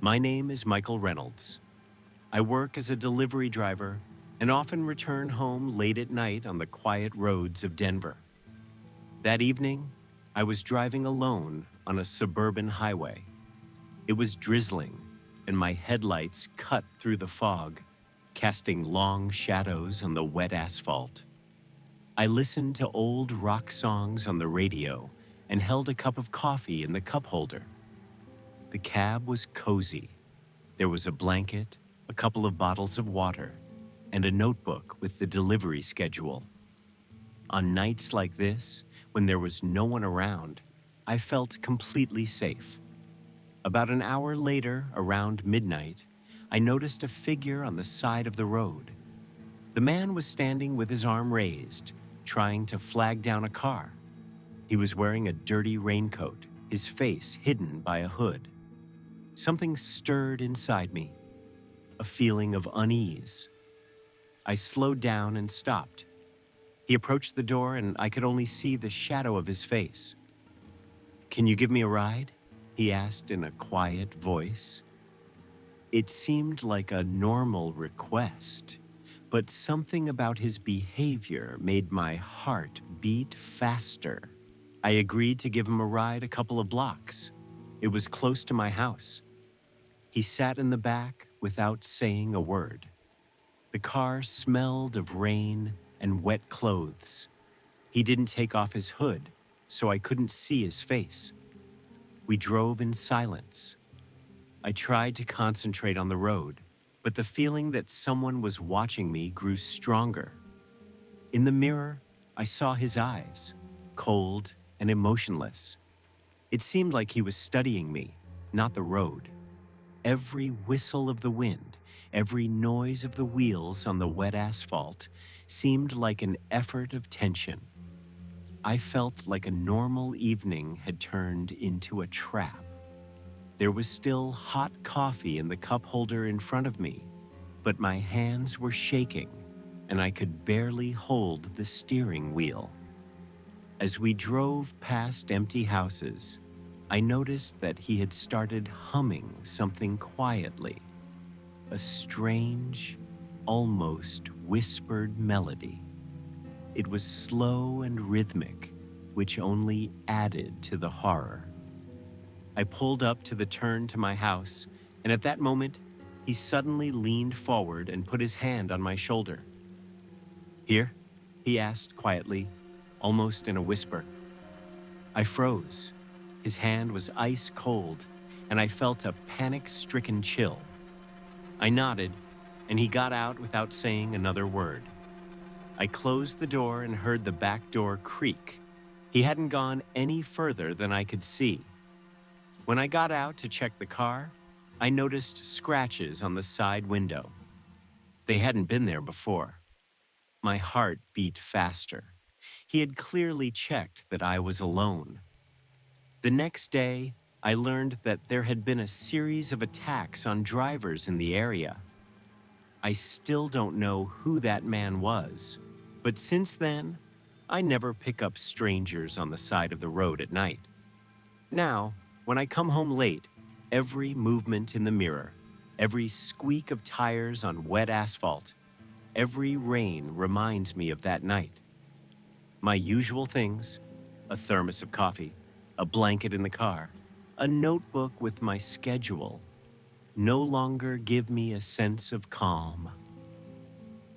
My name is Michael Reynolds. I work as a delivery driver and often return home late at night on the quiet roads of Denver. That evening, I was driving alone on a suburban highway. It was drizzling, and my headlights cut through the fog, casting long shadows on the wet asphalt. I listened to old rock songs on the radio and held a cup of coffee in the cup holder. The cab was cozy. There was a blanket, a couple of bottles of water, and a notebook with the delivery schedule. On nights like this, when there was no one around, I felt completely safe. About an hour later, around midnight, I noticed a figure on the side of the road. The man was standing with his arm raised, trying to flag down a car. He was wearing a dirty raincoat, his face hidden by a hood. Something stirred inside me, a feeling of unease. I slowed down and stopped. He approached the door and I could only see the shadow of his face. "Can you give me a ride?" he asked in a quiet voice. It seemed like a normal request, but something about his behavior made my heart beat faster. I agreed to give him a ride a couple of blocks. It was close to my house. He sat in the back without saying a word. The car smelled of rain and wet clothes. He didn't take off his hood, so I couldn't see his face. We drove in silence. I tried to concentrate on the road, but the feeling that someone was watching me grew stronger. In the mirror, I saw his eyes, cold and emotionless. It seemed like he was studying me, not the road. Every whistle of the wind, every noise of the wheels on the wet asphalt seemed like an effort of tension. I felt like a normal evening had turned into a trap. There was still hot coffee in the cup holder in front of me, but my hands were shaking and I could barely hold the steering wheel. As we drove past empty houses, I noticed that he had started humming something quietly, a strange, almost whispered melody. It was slow and rhythmic, which only added to the horror. I pulled up to the turn to my house, and at that moment, he suddenly leaned forward and put his hand on my shoulder. "Here?" he asked quietly, almost in a whisper. I froze. His hand was ice cold, and I felt a panic-stricken chill. I nodded, and he got out without saying another word. I closed the door and heard the back door creak. He hadn't gone any further than I could see. When I got out to check the car, I noticed scratches on the side window. They hadn't been there before. My heart beat faster. He had clearly checked that I was alone. The next day, I learned that there had been a series of attacks on drivers in the area. I still don't know who that man was, but since then, I never pick up strangers on the side of the road at night. Now, when I come home late, every movement in the mirror, every squeak of tires on wet asphalt, every rain reminds me of that night. My usual things, a thermos of coffee, a blanket in the car, a notebook with my schedule, no longer give me a sense of calm.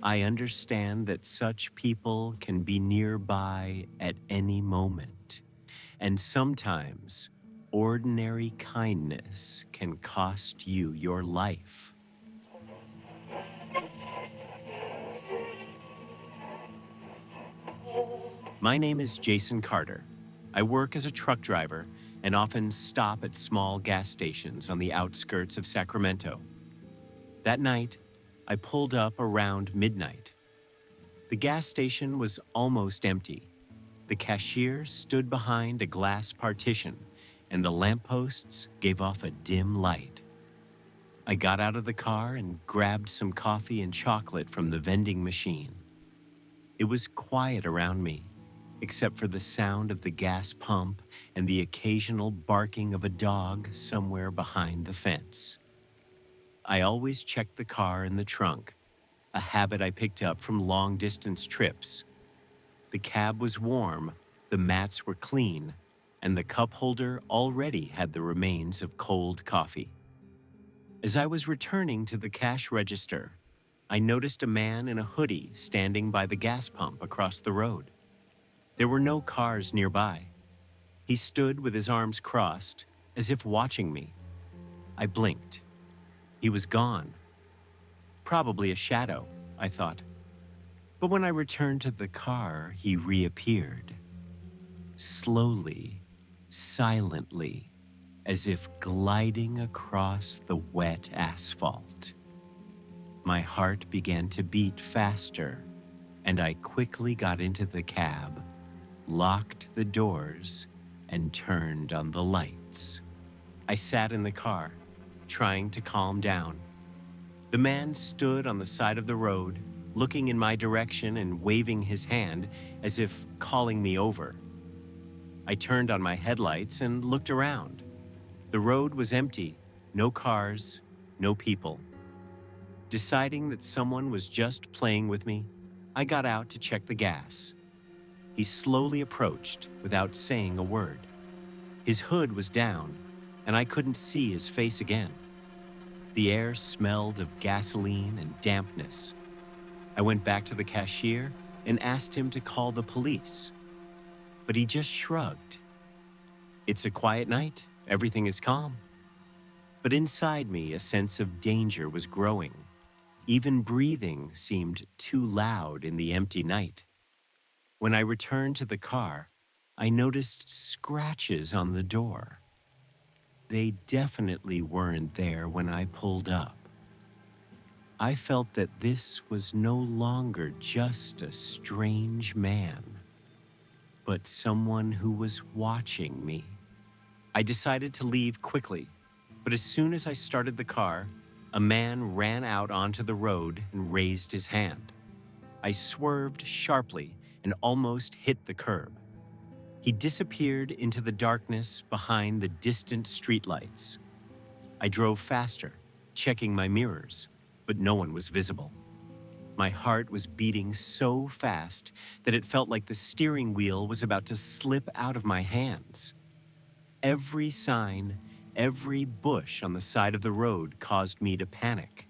I understand that such people can be nearby at any moment, and sometimes ordinary kindness can cost you your life. My name is Jason Carter. I work as a truck driver and often stop at small gas stations on the outskirts of Sacramento. That night, I pulled up around midnight. The gas station was almost empty. The cashier stood behind a glass partition, and the lampposts gave off a dim light. I got out of the car and grabbed some coffee and chocolate from the vending machine. It was quiet around me. except for the sound of the gas pump and the occasional barking of a dog somewhere behind the fence. I always checked the car in the trunk, a habit I picked up from long-distance trips. The cab was warm, the mats were clean, and the cup holder already had the remains of cold coffee. As I was returning to the cash register, I noticed a man in a hoodie standing by the gas pump across the road. There were no cars nearby. He stood with his arms crossed, as if watching me. I blinked. He was gone. Probably a shadow, I thought. But when I returned to the car, he reappeared. Slowly, silently, as if gliding across the wet asphalt. My heart began to beat faster, and I quickly got into the cab, locked the doors, and turned on the lights. I sat in the car, trying to calm down. The man stood on the side of the road, looking in my direction and waving his hand as if calling me over. I turned on my headlights and looked around. The road was empty, no cars, no people. Deciding that someone was just playing with me, I got out to check the gas. He slowly approached without saying a word. His hood was down, and I couldn't see his face again. The air smelled of gasoline and dampness. I went back to the cashier and asked him to call the police. But he just shrugged. It's a quiet night. Everything is calm. But inside me, a sense of danger was growing. Even breathing seemed too loud in the empty night. When I returned to the car, I noticed scratches on the door. They definitely weren't there when I pulled up. I felt that this was no longer just a strange man, but someone who was watching me. I decided to leave quickly, but as soon as I started the car, a man ran out onto the road and raised his hand. I swerved sharply and almost hit the curb. He disappeared into the darkness behind the distant streetlights. I drove faster, checking my mirrors, but no one was visible. My heart was beating so fast that it felt like the steering wheel was about to slip out of my hands. Every sign, every bush on the side of the road caused me to panic.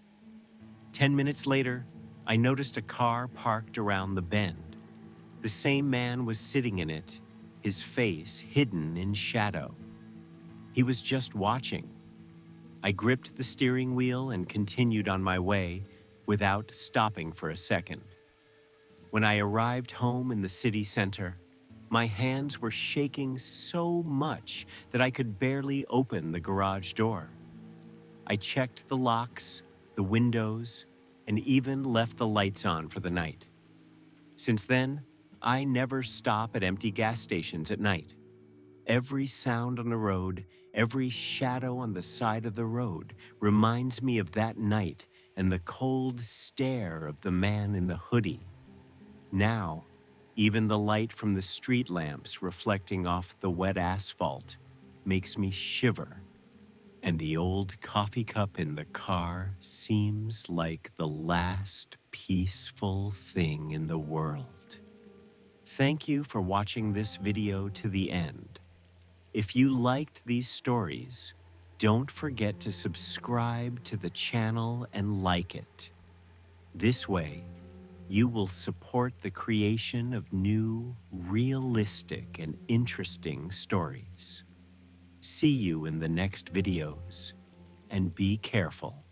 10 minutes later, I noticed a car parked around the bend. The same man was sitting in it, his face hidden in shadow. He was just watching. I gripped the steering wheel and continued on my way without stopping for a second. When I arrived home in the city center, my hands were shaking so much that I could barely open the garage door. I checked the locks, the windows, and even left the lights on for the night. Since then, I never stop at empty gas stations at night. Every sound on the road, every shadow on the side of the road reminds me of that night and the cold stare of the man in the hoodie. Now, even the light from the street lamps reflecting off the wet asphalt makes me shiver, and the old coffee cup in the car seems like the last peaceful thing in the world. Thank you for watching this video to the end. If you liked these stories, don't forget to subscribe to the channel and like it. This way, you will support the creation of new, realistic, and interesting stories. See you in the next videos, and be careful.